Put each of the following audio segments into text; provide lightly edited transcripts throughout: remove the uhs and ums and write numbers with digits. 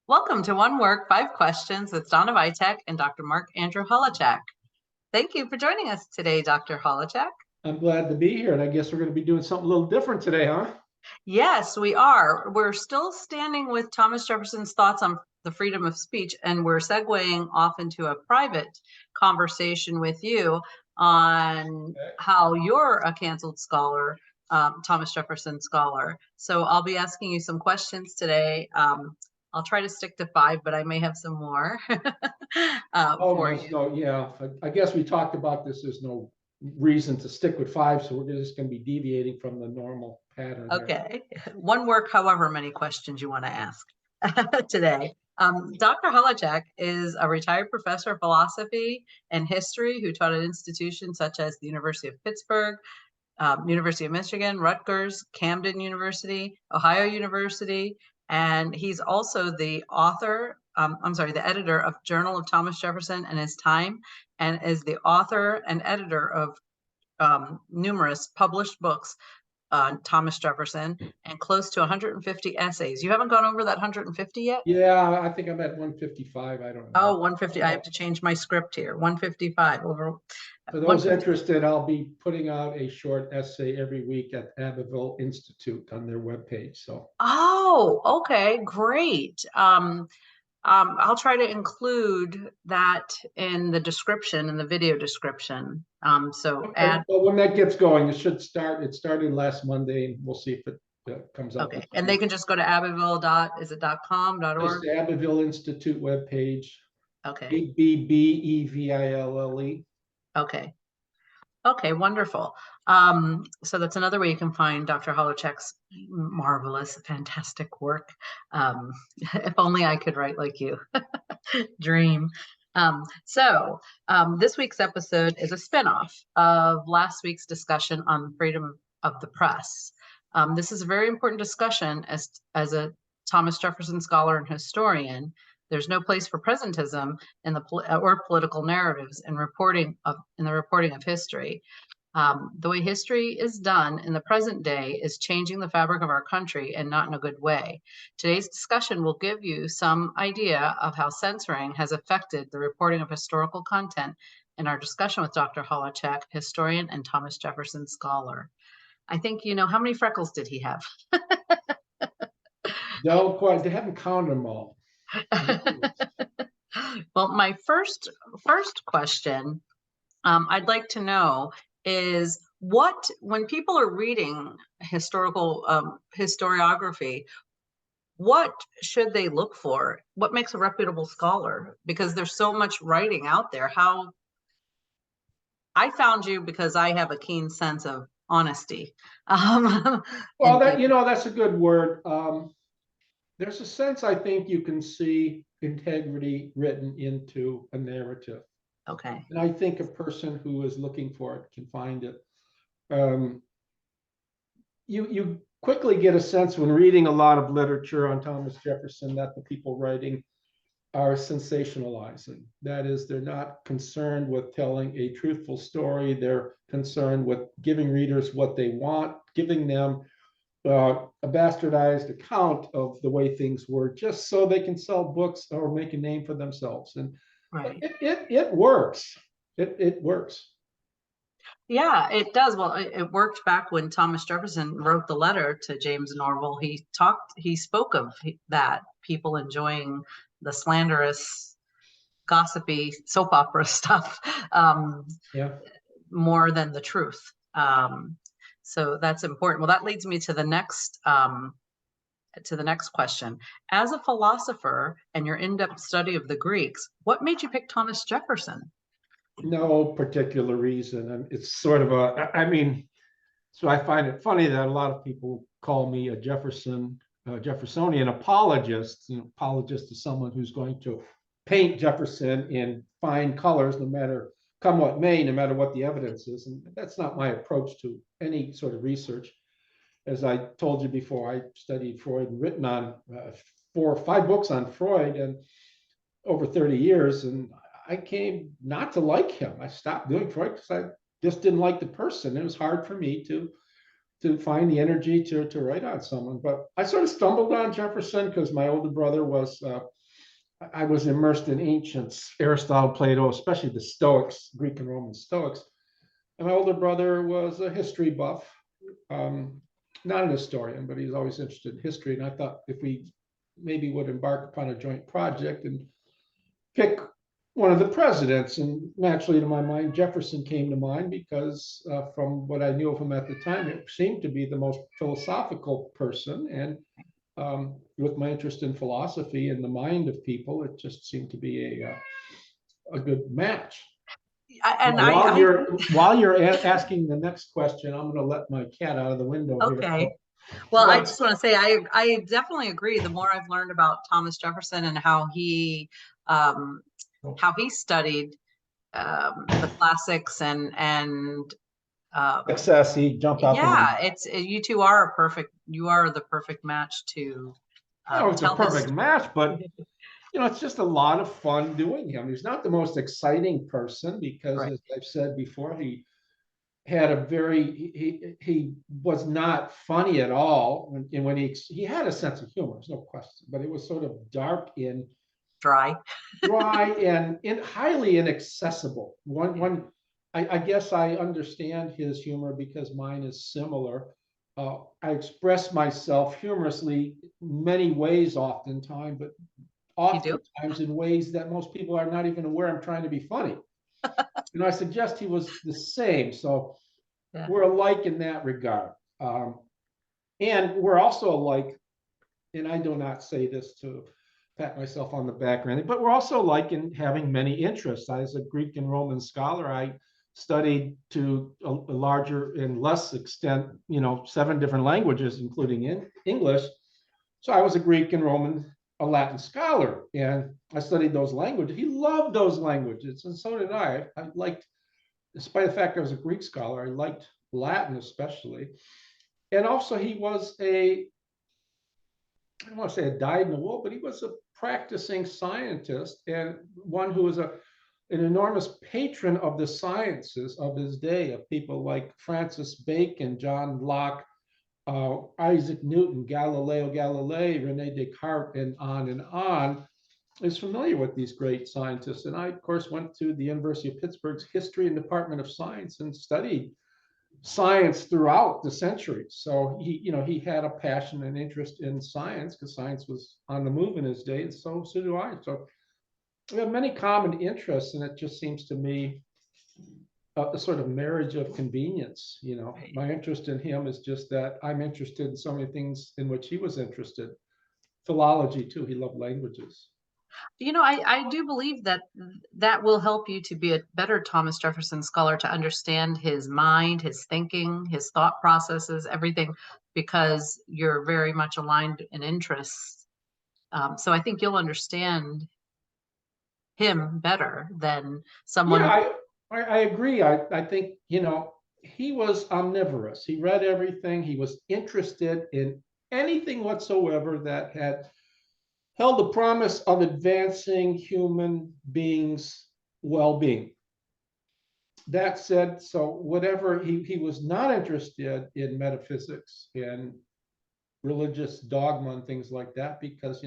Welcome to One Work, Five Questions with Donna Vitek and Dr. Mark Andrew Holowchak. Thank you for joining us today, Dr. Holowchak. I'm glad to be here, and I guess we're going to be doing something a little different today, huh? Yes, we are. We're still standing with Thomas Jefferson's thoughts on the freedom of speech, and we're segueing off into a private conversation with you on how you're a canceled scholar, Thomas Jefferson scholar. So I'll be asking you some questions today. I'll try to stick to 5, but I may have some more for you. No, yeah. I guess we talked about this. There's no reason to stick with 5, so we're just going to be deviating from the normal pattern. Okay. One work, however many questions you want to ask today. Dr. Holowchak is a retired professor of philosophy and history who taught at institutions such as the University of Pittsburgh, University of Michigan, Rutgers, Camden University, Ohio University, and he's also the the editor of Journal of Thomas Jefferson and His Time, and is the author and editor of numerous published books on Thomas Jefferson and close to 150 essays. You haven't gone over that 150 yet? Yeah, I think I'm at 155. I don't know. Oh, 150. I have to change my script here. 155 over. For those interested, I'll be putting out a short essay every week at Abbeville Institute on their webpage. Oh, okay, great. I'll try to include that in the description, in the video description. But when that gets going, it should start. It started last Monday, and we'll see if it comes out. Okay, and they can just go to abbeville.com.org? It's the Abbeville Institute webpage. Okay. Abbeville. Okay. Okay, wonderful. So that's another way you can find Dr. Holowchak's marvelous, fantastic work. If only I could write like you. Dream. This week's episode is a spinoff of last week's discussion on freedom of the press. This is a very important discussion as a Thomas Jefferson scholar and historian. There's no place for presentism in the or political narratives in the reporting of history. The way history is done in the present day is changing the fabric of our country, and not in a good way. Today's discussion will give you some idea of how censoring has affected the reporting of historical content in our discussion with Dr. Holowchak, historian and Thomas Jefferson scholar. I think you know, how many freckles did he have? No, quite. They haven't counted them all. Well, my first question I'd like to know is when people are reading historiography, what should they look for? What makes a reputable scholar? Because there's so much writing out there. How I found you because I have a keen sense of honesty. Well, that's a good word. There's a sense, I think, you can see integrity written into a narrative. Okay. And I think a person who is looking for it can find it. You quickly get a sense when reading a lot of literature on Thomas Jefferson that the people writing are sensationalizing. That is, they're not concerned with telling a truthful story. They're concerned with giving readers what they want, giving them a bastardized account of the way things were, just so they can sell books or make a name for themselves. And right. It works. It works. Yeah, it does. Well, it worked back when Thomas Jefferson wrote the letter to James Norval. He spoke of that, people enjoying the slanderous, gossipy soap opera stuff more than the truth. So that's important. Well, that leads me to the next question. As a philosopher and your in-depth study of the Greeks, what made you pick Thomas Jefferson? No particular reason. It's sort of so I find it funny that a lot of people call me a Jeffersonian apologist. Apologist is someone who's going to paint Jefferson in fine colors, no matter come what may, no matter what the evidence is. And that's not my approach to any sort of research. As I told you before, I studied Freud and written on 4 or 5 books on Freud and over 30 years. And I came not to like him. I stopped doing Freud because I just didn't like the person. It was hard for me to find the energy to write on someone. But I sort of stumbled on Jefferson because my older brother was I was immersed in ancients, Aristotle, Plato, especially the Stoics, Greek and Roman Stoics. And my older brother was a history buff, not an historian, but he's always interested in history. And I thought if we maybe would embark upon a joint project and pick one of the presidents, and naturally to my mind, Jefferson came to mind because from what I knew of him at the time, it seemed to be the most philosophical person. And with my interest in philosophy and the mind of people, it just seemed to be a good match. And While you're asking the next question, I'm going to let my cat out of the window here. Okay. Well, I just want to say I definitely agree. The more I've learned about Thomas Jefferson and how he studied the classics and Success, he jumped out the window. it's you two are you are the perfect match to it's a perfect match, but it's just a lot of fun doing him. He's not the most exciting person because, as I've said before, he had a he was not funny at all. And when he had a sense of humor, there's no question, but it was sort of dark and dry and highly inaccessible. I guess I understand his humor because mine is similar. I express myself humorously many ways oftentimes, but oftentimes in ways that most people are not even aware I'm trying to be funny. I suggest he was the same. So we're alike in that regard. And we're also alike, and I do not say this to pat myself on the back or anything, but we're also alike in having many interests. As a Greek and Roman scholar, I studied to a larger and less extent, 7 different languages, including English. So I was a Greek and Roman, a Latin scholar, and I studied those languages. He loved those languages, and so did I. I liked, despite the fact I was a Greek scholar, I liked Latin especially. And also he was I don't want to say a dyed-in-the-wool, but he was a practicing scientist and one who was an enormous patron of the sciences of his day, of people like Francis Bacon, John Locke, Isaac Newton, Galileo Galilei, Rene Descartes, and on, is familiar with these great scientists. And I, of course, went to the University of Pittsburgh's History and Department of Science and studied science throughout the centuries. So he had a passion and interest in science because science was on the move in his day, and so do I. So we have many common interests, and it just seems to me a sort of marriage of convenience. My interest in him is just that I'm interested in so many things in which he was interested. Philology too. He loved languages. I do believe that will help you to be a better Thomas Jefferson scholar, to understand his mind, his thinking, his thought processes, everything, because you're very much aligned in interests. So I think you'll understand him better than someone. Yeah, I agree. I think, he was omnivorous. He read everything. He was interested in anything whatsoever that had held the promise of advancing human beings' well-being. That said, so whatever he was not interested in metaphysics and religious dogma and things like that, because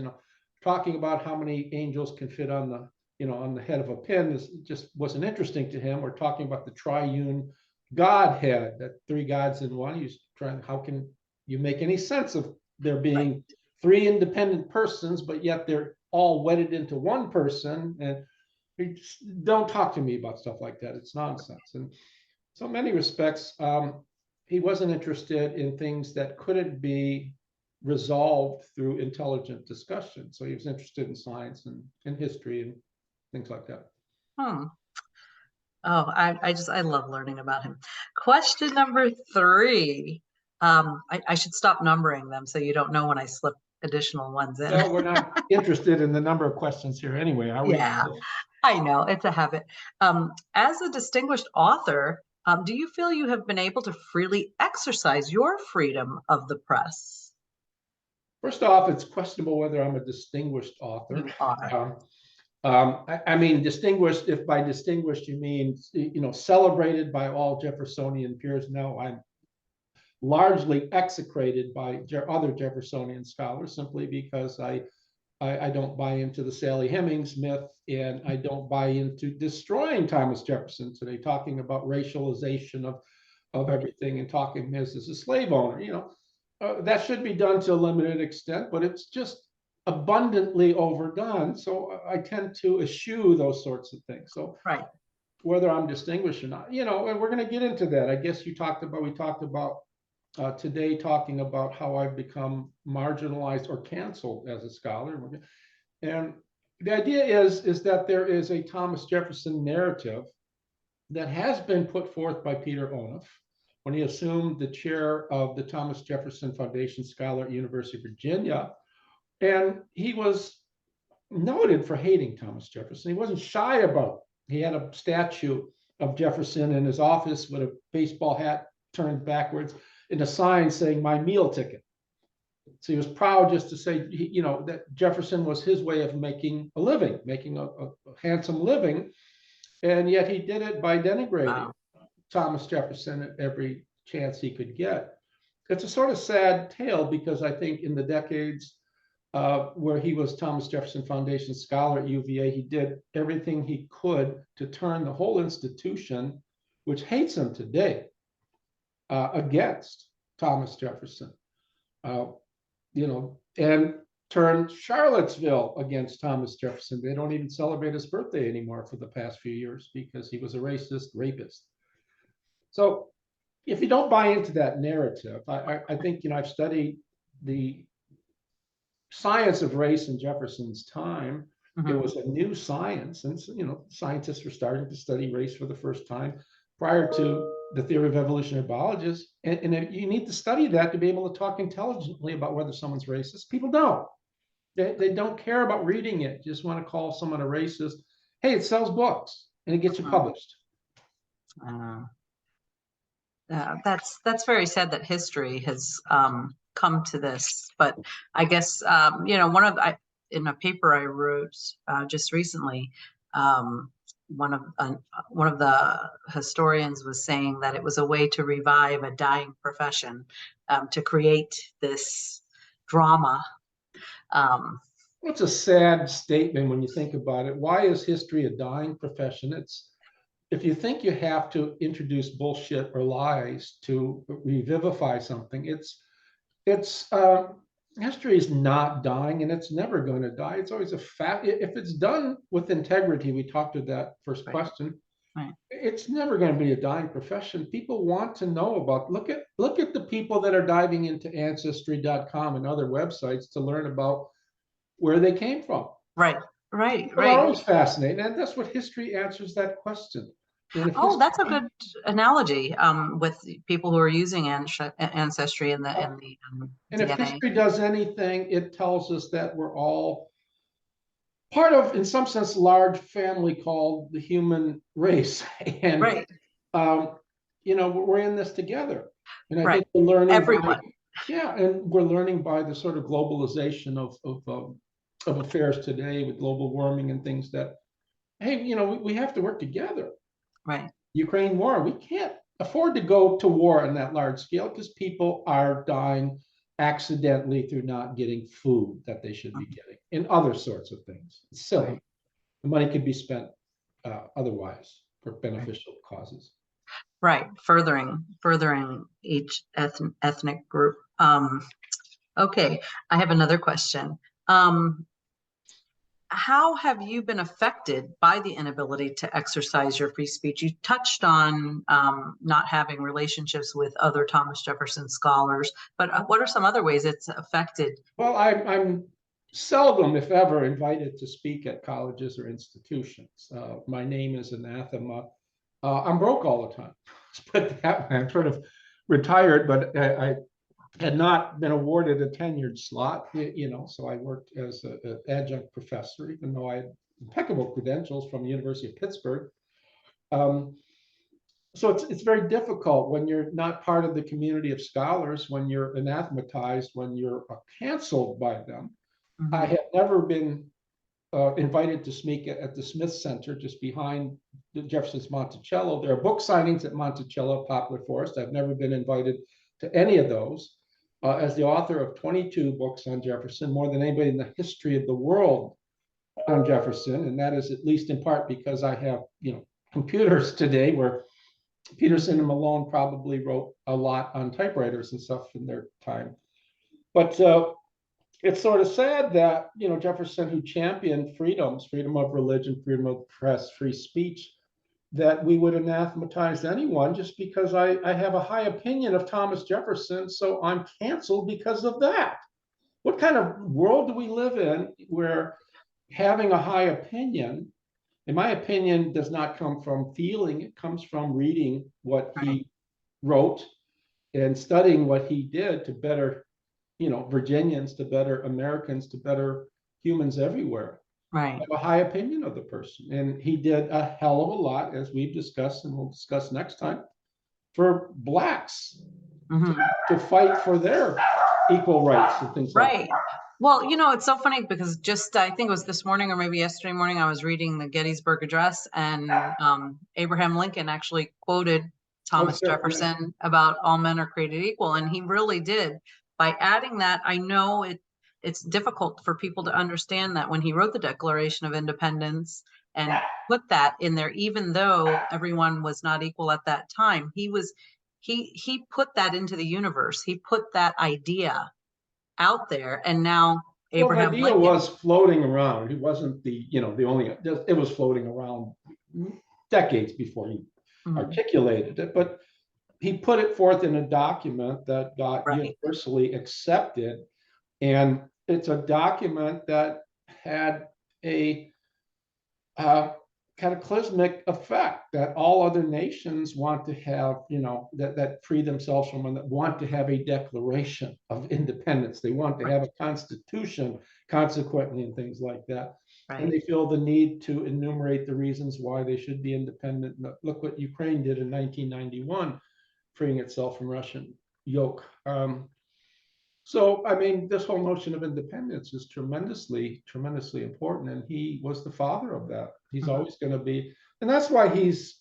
talking about how many angels can fit on the head of a pin just wasn't interesting to him. We're talking about the triune Godhead, that 3 gods in one. He's trying, how can you make any sense of there being 3 independent persons, but yet they're all wedded into one person? And don't talk to me about stuff like that. It's nonsense. And so in many respects, he wasn't interested in things that couldn't be resolved through intelligent discussion. So he was interested in science and history and things like that. Oh, I love learning about him. Question number 3. I should stop numbering them so you don't know when I slip additional ones in. Well, we're not interested in the number of questions here anyway, are we? Yeah, I know, it's a habit. As a distinguished author, do you feel you have been able to freely exercise your freedom of the press? First off, it's questionable whether I'm a distinguished author. You are. I mean, distinguished, if by distinguished you mean, celebrated by all Jeffersonian peers. No, I'm largely execrated by other Jeffersonian scholars simply because I I don't buy into the Sally Hemings myth, and I don't buy into destroying Thomas Jefferson today, talking about racialization of everything and talking as a slave owner. That should be done to a limited extent, but it's just abundantly overdone. So I tend to eschew those sorts of things. So Right. whether I'm distinguished or not, and we're going to get into that. I guess we talked about today, talking about how I've become marginalized or canceled as a scholar. And the idea is that there is a Thomas Jefferson narrative that has been put forth by Peter Onuf when he assumed the chair of the Thomas Jefferson Foundation Scholar at University of Virginia. And he was noted for hating Thomas Jefferson. He wasn't shy about it. He had a statue of Jefferson in his office with a baseball hat turned backwards and a sign saying "My meal ticket." So he was proud just to say, that Jefferson was his way of making a living, making a handsome living. And yet he did it by denigrating Thomas Jefferson at every chance he could get. It's a sort of sad tale, because I think in the decades where he was Thomas Jefferson Foundation Scholar at UVA, he did everything he could to turn the whole institution, which hates him today, against Thomas Jefferson, and turn Charlottesville against Thomas Jefferson. They don't even celebrate his birthday anymore for the past few years because he was a racist rapist. So if you don't buy into that narrative, I think, I've studied the science of race in Jefferson's time. Mhm. It was a new science, and scientists were starting to study race for the first time prior to the theory of evolutionary biologists. And you need to study that to be able to talk intelligently about whether someone's racist. People don't. They don't care about reading it. Just want to call someone a racist. Hey, it sells books and it gets you published. That's very sad that history has come to this. But I guess in a paper I wrote just recently, one of the historians was saying that it was a way to revive a dying profession, to create this drama. It's a sad statement when you think about it. Why is history a dying profession? If you think you have to introduce bullshit or lies to revivify something, history is not dying, and it's never going to die. It's always a fact. If it's done with integrity, we talked to that first question. Right. It's never going to be a dying profession. People want to know about. Look at the people that are diving into Ancestry.com and other websites to learn about where they came from. Right. People are always fascinating, and that's what history answers that question. That's a good analogy, with people who are using ancestry and and DNA. If history does anything, it tells us that we're all part of, in some sense, large family called the human race, and right. We're in this together, and I right. think we're learning. Everyone. And we're learning by the sort of globalization of affairs today with global warming and things that, hey, we have to work together. Right. Ukraine war, we can't afford to go to war on that large scale because people are dying accidentally through not getting food that they should be getting, and other sorts of things. It's silly. Right. The money could be spent otherwise for beneficial causes. Right, furthering each ethnic group. Okay, I have another question. How have you been affected by the inability to exercise your free speech? You touched on not having relationships with other Thomas Jefferson scholars, but what are some other ways it's affected? Well, I'm seldom, if ever, invited to speak at colleges or institutions. My name is anathema. I'm broke all the time. But I'm sort of retired, but I had not been awarded a tenured slot, so I worked as an adjunct professor, even though I had impeccable credentials from the University of Pittsburgh. So it's very difficult when you're not part of the community of scholars, when you're anathematized, when you're canceled by them. Mm-hmm. I have never been invited to speak at the Smith Center just behind the Jefferson's Monticello. There are book signings at Monticello, Poplar Forest. I've never been invited to any of those. as the author of 22 books on Jefferson, more than anybody in the history of the world on Jefferson. And that is at least in part because I have, computers today, where Peterson and Malone probably wrote a lot on typewriters and stuff in their time. But it's sort of sad that, Jefferson, who championed freedoms, freedom of religion, freedom of press, free speech, that we would anathematize anyone just because I have a high opinion of Thomas Jefferson, so I'm canceled because of that. What kind of world do we live in where having a high opinion, in my opinion, does not come from feeling, it comes from reading what he wrote and studying what he did to better, Virginians, to better Americans, to better humans everywhere. Right. Have a high opinion of the person. And he did a hell of a lot, as we've discussed and we'll discuss next time, for Blacks to fight for their equal rights and things like that. Right. Well, it's so funny because just I think it was this morning or maybe yesterday morning, I was reading the Gettysburg Address, and Abraham Lincoln actually quoted Thomas Jefferson about all men are created equal. And he really did. By adding that, I know it's difficult for people to understand that when he wrote the Declaration of Independence and put that in there, even though everyone was not equal at that time, he put that into the universe. He put that idea out there, and now Abraham Lincoln Lincoln was floating around. He wasn't the only. It was floating around decades before he articulated it, but he put it forth in a document that got universally accepted, and it's a document that had a cataclysmic effect that all other nations want to have, that free themselves from, and that want to have a declaration of independence. They want to have a constitution, consequently, and things like that. And they feel the need to enumerate the reasons why they should be independent. Look what Ukraine did in 1991, freeing itself from Russian yoke. So, I mean, this whole notion of independence is tremendously, tremendously important. And he was the father of that. He's always going to be. And that's why he's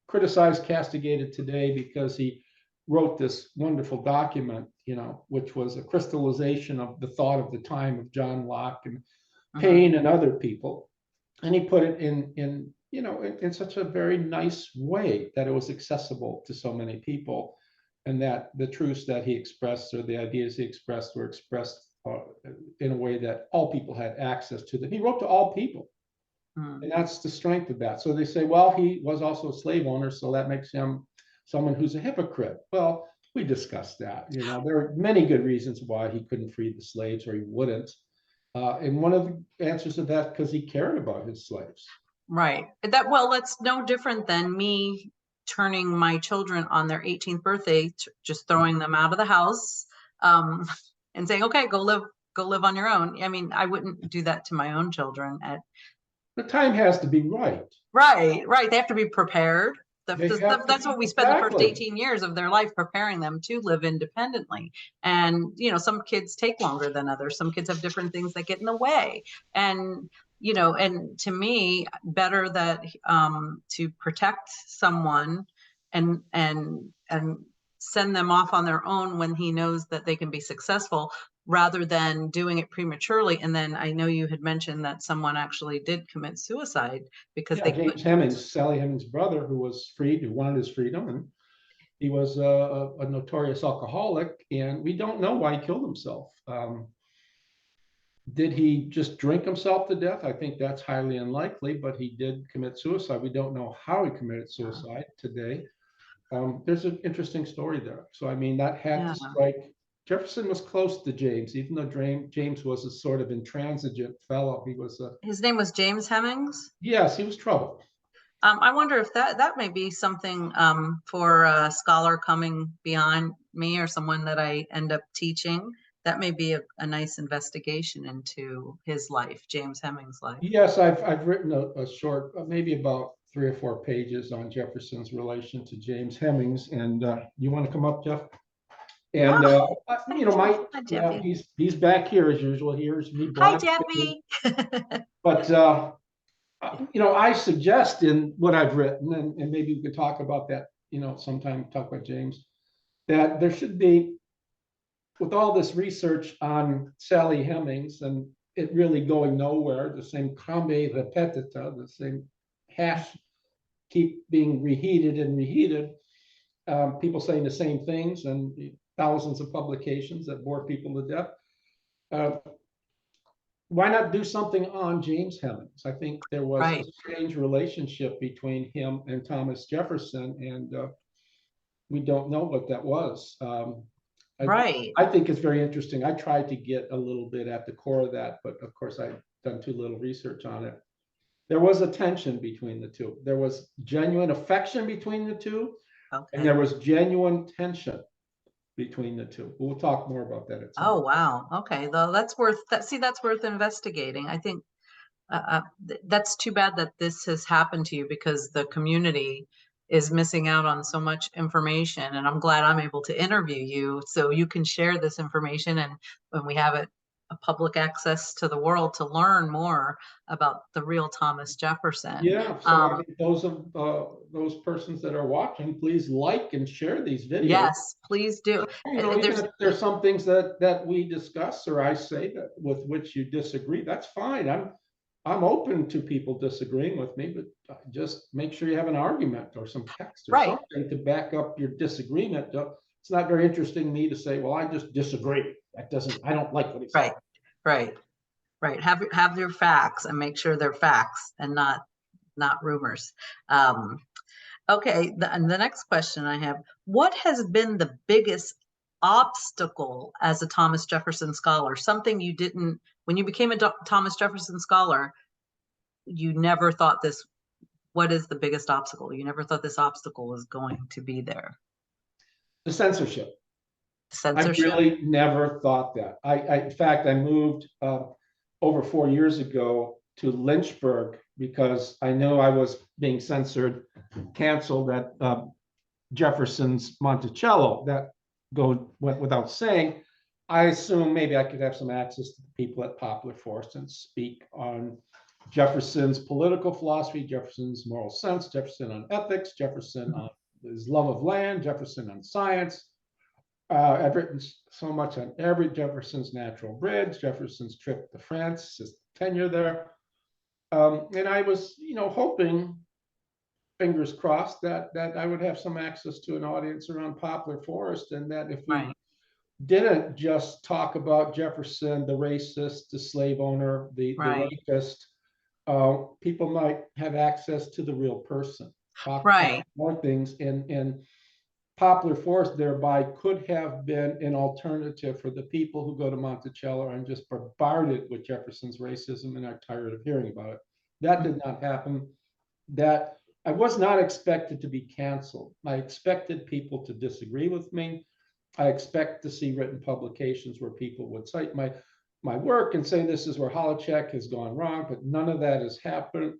criticized, castigated today, because he wrote this wonderful document, which was a crystallization of the thought of the time of John Locke and Paine and other people. And he put it in such a very nice way that it was accessible to so many people. And that the truths that he expressed, or the ideas he expressed, were expressed in a way that all people had access to them. He wrote to all people. And that's the strength of that. So they say, well, he was also a slave owner, so that makes him someone who's a hypocrite. Well, we discussed that. There are many good reasons why he couldn't free the slaves, or he wouldn't. And one of the answers to that, because he cared about his slaves. Right. That's no different than me turning my children on their 18th birthday, just throwing them out of the house, and saying, okay, go live on your own. I mean, I wouldn't do that to my own children. The time has to be right. Right. They have to be prepared. That's what we spend the first 18 years of their life, preparing them to live independently. And, some kids take longer than others. Some kids have different things that get in the way. And, and to me, better that to protect someone and send them off on their own when he knows that they can be successful, rather than doing it prematurely. And then I know you had mentioned that someone actually did commit suicide because James Hemings, Sally Hemings' brother, who was freed, who wanted his freedom, and he was a notorious alcoholic, and we don't know why he killed himself. Did he just drink himself to death? I think that's highly unlikely, but he did commit suicide. We don't know how he committed suicide today. There's an interesting story there. So, I mean, that had to strike. Jefferson was close to James, even though James was a sort of intransigent fellow. His name was James Hemings? Yes, he was trouble. I wonder if that may be something for a scholar coming beyond me, or someone that I end up teaching. That may be a nice investigation into his life, James Hemings' life. Yes, I've written a short, maybe about 3 or 4 pages on Jefferson's relation to James Hemings. And you want to come up, Jeff? And he's back here as usual. Here's me. Hi, Jeffy. But I suggest in what I've written, and maybe we could talk about that, sometime talk about James, that there should be with all this research on Sally Hemings and it really going nowhere, the same combe repetita, the same hash keep being reheated and reheated, people saying the same things and thousands of publications that bore people to death. Why not do something on James Hemings? I think there was a strange relationship between him and Thomas Jefferson, and we don't know what that was. I think it's very interesting. I tried to get a little bit at the core of that, but of course I've done too little research on it. There was a tension between the two. There was genuine affection between the two, and there was genuine tension between the two. We'll talk more about that at some point. Wow. Okay. Though that's worth that. See, that's worth investigating. I think that's too bad that this has happened to you, because the community is missing out on so much information, and I'm glad I'm able to interview you so you can share this information, and when we have it a public access to the world to learn more about the real Thomas Jefferson. Yeah, so I mean, those persons that are watching, please like and share these videos. Yes, please do. You know, even if there's some things that we discuss or I say that with which you disagree, that's fine. I'm open to people disagreeing with me, but just make sure you have an argument or some text or something to back up your disagreement. It's not very interesting to me to say, well, I just disagree. I don't like what he said. Right. Have your facts and make sure they're facts and not rumors. Okay, and the next question I have, what has been the biggest obstacle as a Thomas Jefferson scholar? Something you didn't, when you became a Thomas Jefferson scholar, you never thought this, what is the biggest obstacle? You never thought this obstacle was going to be there? The censorship. Censorship? I really never thought that. In fact, I moved over 4 years ago to Lynchburg because I knew I was being censored, canceled at Jefferson's Monticello. That went without saying. I assume maybe I could have some access to the people at Poplar Forest and speak on Jefferson's political philosophy, Jefferson's moral sense, Jefferson on ethics, Jefferson on his love of land, Jefferson on science. I've written so much on Jefferson's natural bridge, Jefferson's trip to France, his tenure there. And I was, hoping, fingers crossed, that I would have some access to an audience around Poplar Forest, and that if we didn't just talk about Jefferson, the racist, the slave owner, the rapist, people might have access to the real person. Talk about more things, and Poplar Forest thereby could have been an alternative for the people who go to Monticello and just bombarded with Jefferson's racism and are tired of hearing about it. That did not happen. That I was not expected to be canceled. I expected people to disagree with me. I expect to see written publications where people would cite my work and say this is where Holowchak has gone wrong, but none of that has happened.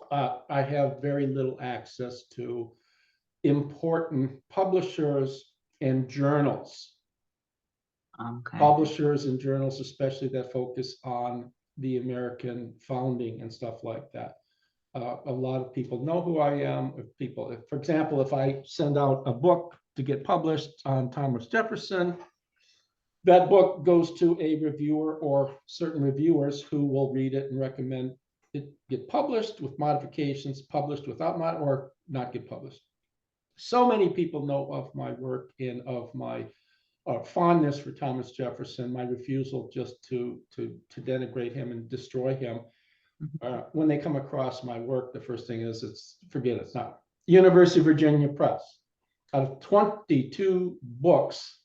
I have very little access to important publishers and journals. Publishers and journals, especially that focus on the American founding and stuff like that. A lot of people know who I am. For example, if I send out a book to get published on Thomas Jefferson, that book goes to a reviewer or certain reviewers who will read it and recommend it get published with modifications, published without or not get published. So many people know of my work and of my fondness for Thomas Jefferson, my refusal just to denigrate him and destroy him. When they come across my work, the first thing is it's not. University of Virginia Press. Out of 22 books,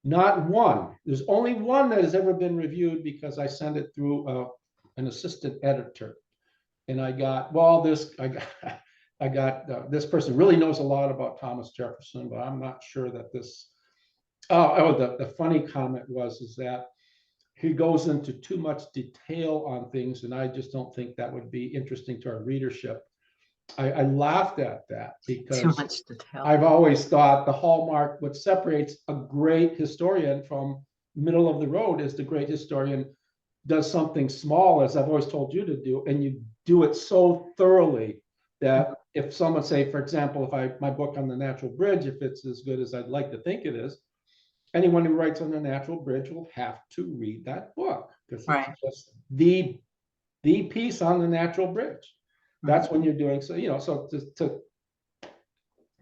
not one. There's only one that has ever been reviewed because I sent it through an assistant editor, and I got this person really knows a lot about Thomas Jefferson, but I'm not sure that this. The funny comment is that he goes into too much detail on things, and I just don't think that would be interesting to our readership. I laughed at that because too much detail. I've always thought the hallmark, what separates a great historian from middle of the road, is the great historian does something small, as I've always told you to do, and you do it so thoroughly that if someone say, for example, if my book on the natural bridge, if it's as good as I'd like to think it is, anyone who writes on the Natural Bridge will have to read that book, because Right. it's just the piece on the Natural Bridge. That's when you're doing so, so to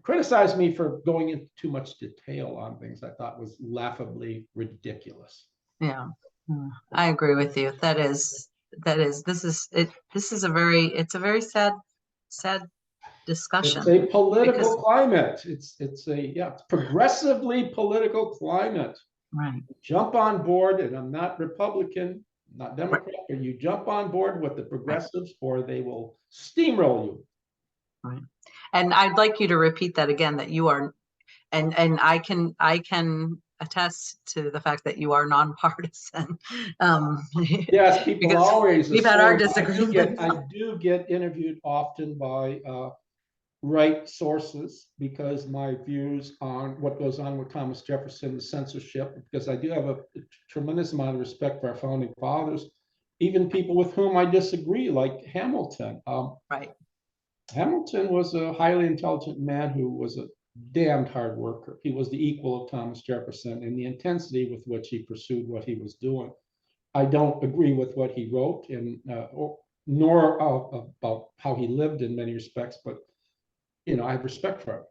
criticize me for going into too much detail on things I thought was laughably ridiculous. Yeah, I agree with you. This is a very sad discussion. It's a political because climate. It's progressively political climate. right. Jump on board, and I'm not Republican, not Democrat, but you jump on board with the progressives, or they will steamroll you. Right. And I'd like you to repeat that again, that you are, and I can attest to the fact that you are nonpartisan. Yes, people because always we've had our assume. disagreements. I do get interviewed often by right sources, because my views on what goes on with Thomas Jefferson, the censorship, because I do have a tremendous amount of respect for our founding fathers, even people with whom I disagree, like Hamilton. Right. Hamilton was a highly intelligent man who was a damned hard worker. He was the equal of Thomas Jefferson in the intensity with which he pursued what he was doing. I don't agree with what he wrote, nor about how he lived in many respects, but I have respect for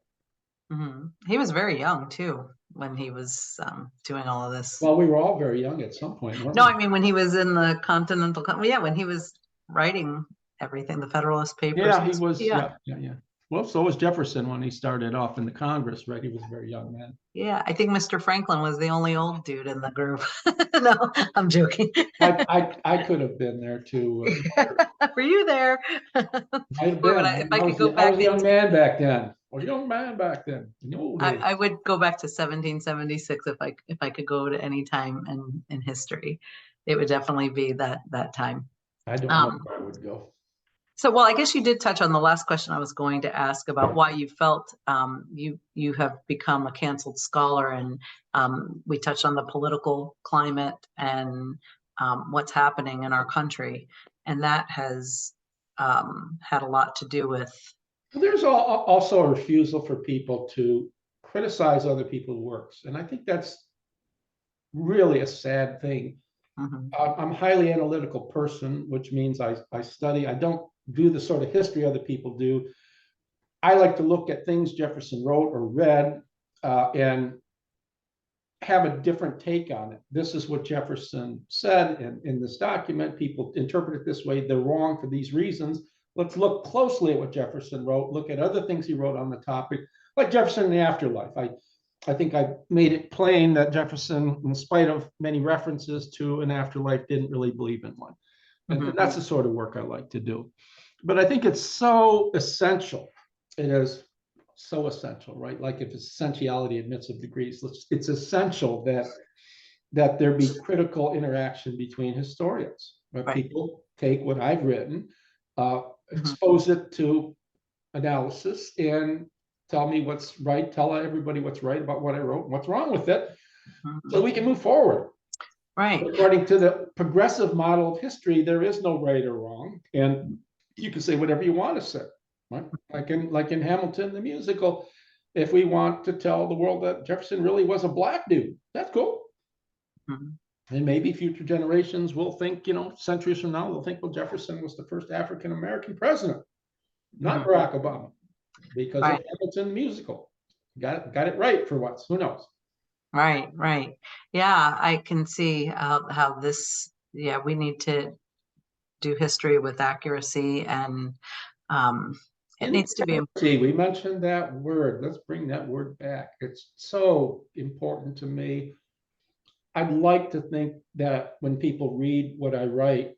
him. He was very young too when he was doing all of this. Well, we were all very young at some point. No, I mean when he was in the Continental, when he was writing everything, the Federalist Papers. Yeah, he was. Yeah. Well, so was Jefferson when he started off in the Congress, right? He was a very young man. Yeah, I think Mr. Franklin was the only old dude in the group. No, I'm joking. I could have been there too. Were you there? Might have been. If I could go back, I was a young man back then. I was a young man back then. I would go back to 1776 if I could go to any time in history. It would definitely be that time. I don't know where I would go. So, well, I guess you did touch on the last question I was going to ask about why you felt you have become a canceled scholar, and we touched on the political climate and what's happening in our country, and that has had a lot to do with. There's also a refusal for people to criticize other people's works, and I think that's really a sad thing. I'm a highly analytical person, which means I study. I don't do the sort of history other people do. I like to look at things Jefferson wrote or read and have a different take on it. This is what Jefferson said in this document. People interpret it this way. They're wrong for these reasons. Let's look closely at what Jefferson wrote, look at other things he wrote on the topic, like Jefferson in the Afterlife. I think I made it plain that Jefferson, in spite of many references to an afterlife, didn't really believe in one. And that's the sort of work I like to do. But I think it's so essential. It is so essential, right? Like if essentiality admits of degrees, it's essential that there be critical interaction between historians. Right? People take what I've written, expose it to analysis, and tell me what's right, tell everybody what's right about what I wrote and what's wrong with it, so we can move forward. Right. According to the progressive model of history, there is no right or wrong, and you can say whatever you want to say. Right? Like in Hamilton, the musical, if we want to tell the world that Jefferson really was a black dude, that's cool. And maybe future generations will think, centuries from now, they'll think, well, Jefferson was the first African-American president, not Barack Obama, because of Hamilton the musical. Got it right for once. Who knows? Right. Yeah, I can see how this, we need to do history with accuracy, and it needs to be. We mentioned that word. Let's bring that word back. It's so important to me. I'd like to think that when people read what I write,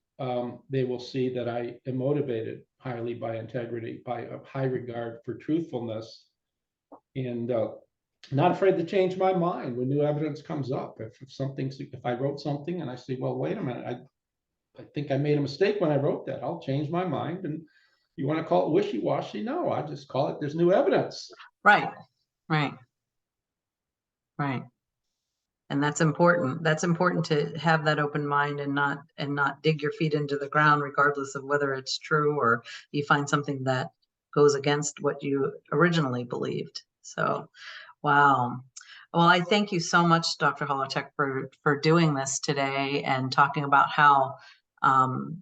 they will see that I am motivated highly by integrity, by a high regard for truthfulness, and not afraid to change my mind when new evidence comes up. If I wrote something and I say, well, wait a minute, I think I made a mistake when I wrote that, I'll change my mind. And you want to call it wishy-washy? No, I just call it, there's new evidence. Right. And that's important. That's important to have that open mind and not dig your feet into the ground, regardless of whether it's true or you find something that goes against what you originally believed. So, wow. Well, I thank you so much, Dr. Holowchak, for doing this today and talking about how um,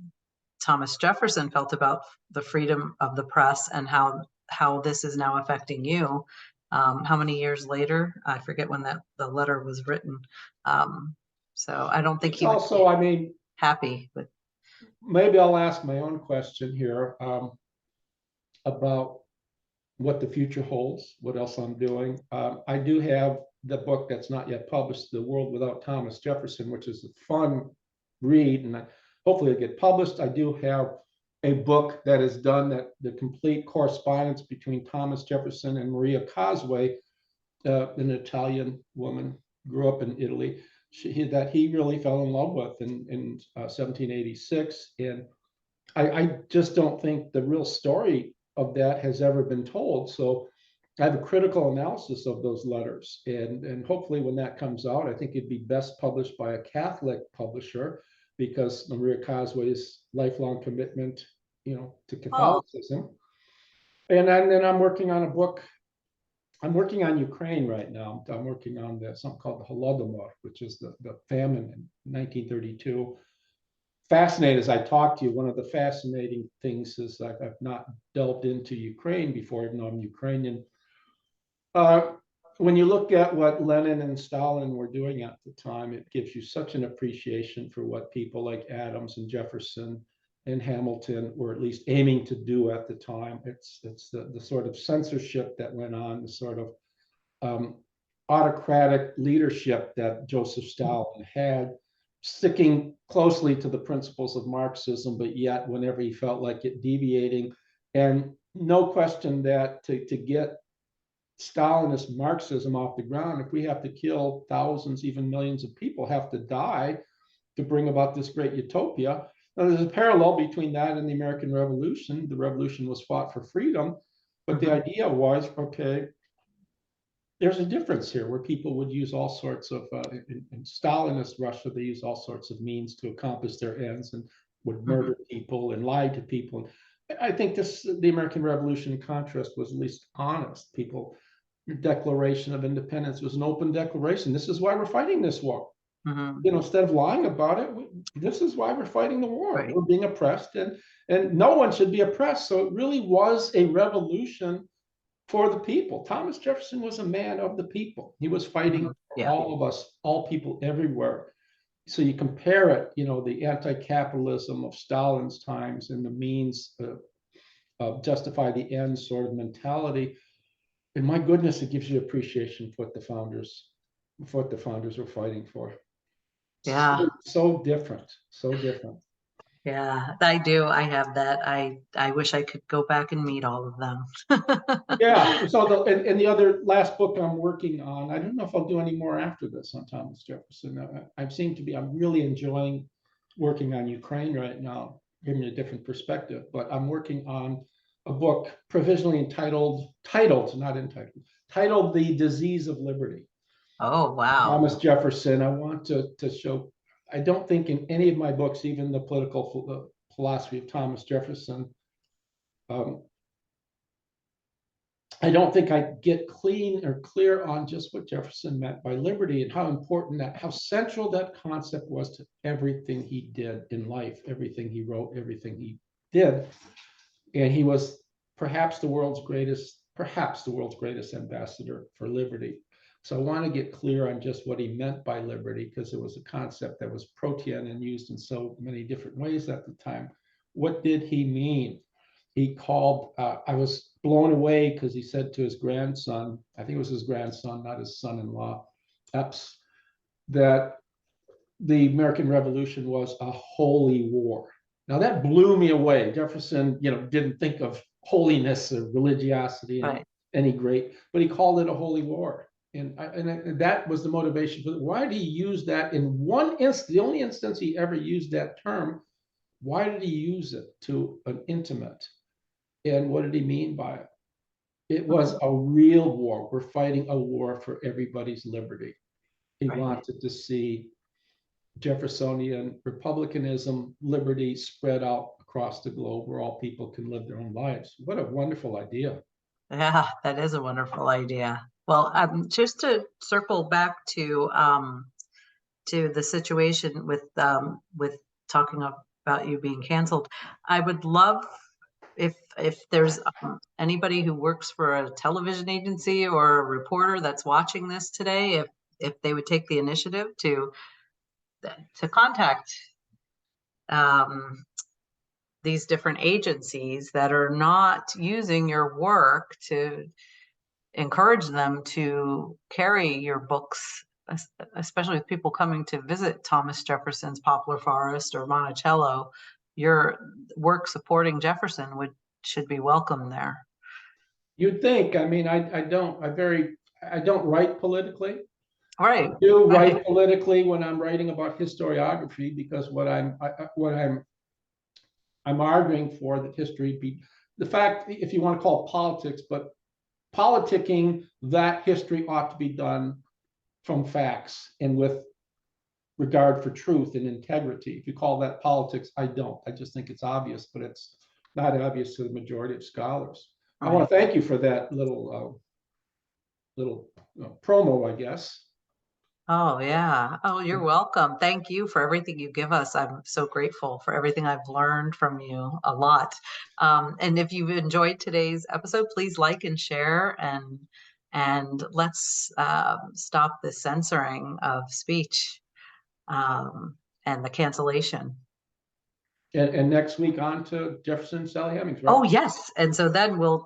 Thomas Jefferson felt about the freedom of the press and how this is now affecting you. How many years later? I forget when the letter was written. So I don't think It's he would also, be I mean, happy with. maybe I'll ask my own question here about what the future holds, what else I'm doing. I do have the book that's not yet published, The World Without Thomas Jefferson, which is a fun read, and hopefully it'll get published. I do have a book that is done, that the complete correspondence between Thomas Jefferson and Maria Cosway, an Italian woman, grew up in Italy, that he really fell in love with in 1786. And I just don't think the real story of that has ever been told. So I have a critical analysis of those letters, and hopefully when that comes out, I think it'd be best published by a Catholic publisher, because Maria Cosway's lifelong commitment, to Oh, Catholicism. And then I'm working on a book. I'm working on Ukraine right now. I'm working on something called the Holodomor, which is the famine in 1932. Fascinated as I talk to you. One of the fascinating things is I've not delved into Ukraine before, even though I'm Ukrainian. When you look at what Lenin and Stalin were doing at the time, it gives you such an appreciation for what people like Adams and Jefferson and Hamilton were at least aiming to do at the time. It's the sort of censorship that went on, the sort of autocratic leadership that Joseph Stalin had, sticking closely to the principles of Marxism, but yet whenever he felt like it, deviating. And no question that to get Stalinist Marxism off the ground, if we have to kill thousands, even millions of people have to die to bring about this great utopia. Now, there's a parallel between that and the American Revolution. The revolution was fought for freedom, but the idea was, okay, there's a difference here where people would use all sorts of, in Stalinist Russia, they use all sorts of means to accomplish their ends and would murder people and lie to people. I think the American Revolution, in contrast, was at least honest. People, Declaration of Independence was an open declaration. This is why we're fighting this war. Instead of lying about it, this is why we're fighting the war. right. We're being oppressed, and no one should be oppressed. So it really was a revolution for the people. Thomas Jefferson was a man of the people. He was fighting for all of us, all people everywhere. So you compare it, the anti-capitalism of Stalin's times and the means of justify the end sort of mentality. And my goodness, it gives you appreciation for what the founders were fighting for. Yeah. So different, so different. Yeah, I do. I have that. I wish I could go back and meet all of them. Yeah. So and the other last book I'm working on, I don't know if I'll do any more after this on Thomas Jefferson. I'm really enjoying working on Ukraine right now, giving me a different perspective. But I'm working on a book provisionally titled The Disease of Liberty. Oh, wow. Thomas Jefferson. I want to show, I don't think in any of my books, even the political philosophy of Thomas Jefferson, I don't think I get clear on just what Jefferson meant by liberty and how important how central that concept was to everything he did in life, everything he wrote, everything he did. And he was perhaps the world's greatest ambassador for liberty. So I want to get clear on just what he meant by liberty, because it was a concept that was protean and used in so many different ways at the time. What did he mean? He called, I was blown away because he said to his grandson, I think it was his grandson, not his son-in-law, Epps, that the American Revolution was a holy war. Now that blew me away. Jefferson, didn't think of holiness or religiosity in any great, but he called it a holy war. And that was the motivation for why did he use that in one instance, the only instance he ever used that term? Why did he use it to an intimate? And what did he mean by it? It was a real war. We're fighting a war for everybody's liberty. He wanted to see Jeffersonian republicanism, liberty spread out across the globe where all people can live their own lives. What a wonderful idea. Yeah, that is a wonderful idea. Well, just to circle back to the situation with talking about you being canceled, I would love if there's anybody who works for a television agency or a reporter that's watching this today, if they would take the initiative to contact these different agencies that are not using your work, to encourage them to carry your books, especially with people coming to visit Thomas Jefferson's Poplar Forest or Monticello. Your work supporting Jefferson should be welcome there. You'd think. I mean, I don't write politically. Right. I do Right. write politically when I'm writing about historiography, because what I'm arguing for, that history be the fact, if you want to call it politics, but politicking that history ought to be done from facts and with regard for truth and integrity. If you call that politics, I don't. I just think it's obvious, but it's not obvious to the majority of scholars. I want to thank you for that little promo, I guess. Oh, yeah. Oh, you're welcome. Thank you for everything you give us. I'm so grateful for everything I've learned from you, a lot. And if you've enjoyed today's episode, please like and share, and let's stop the censoring of speech and the cancellation. And next week on to Jefferson, Sally Hemings, right? Oh, yes. And so then we'll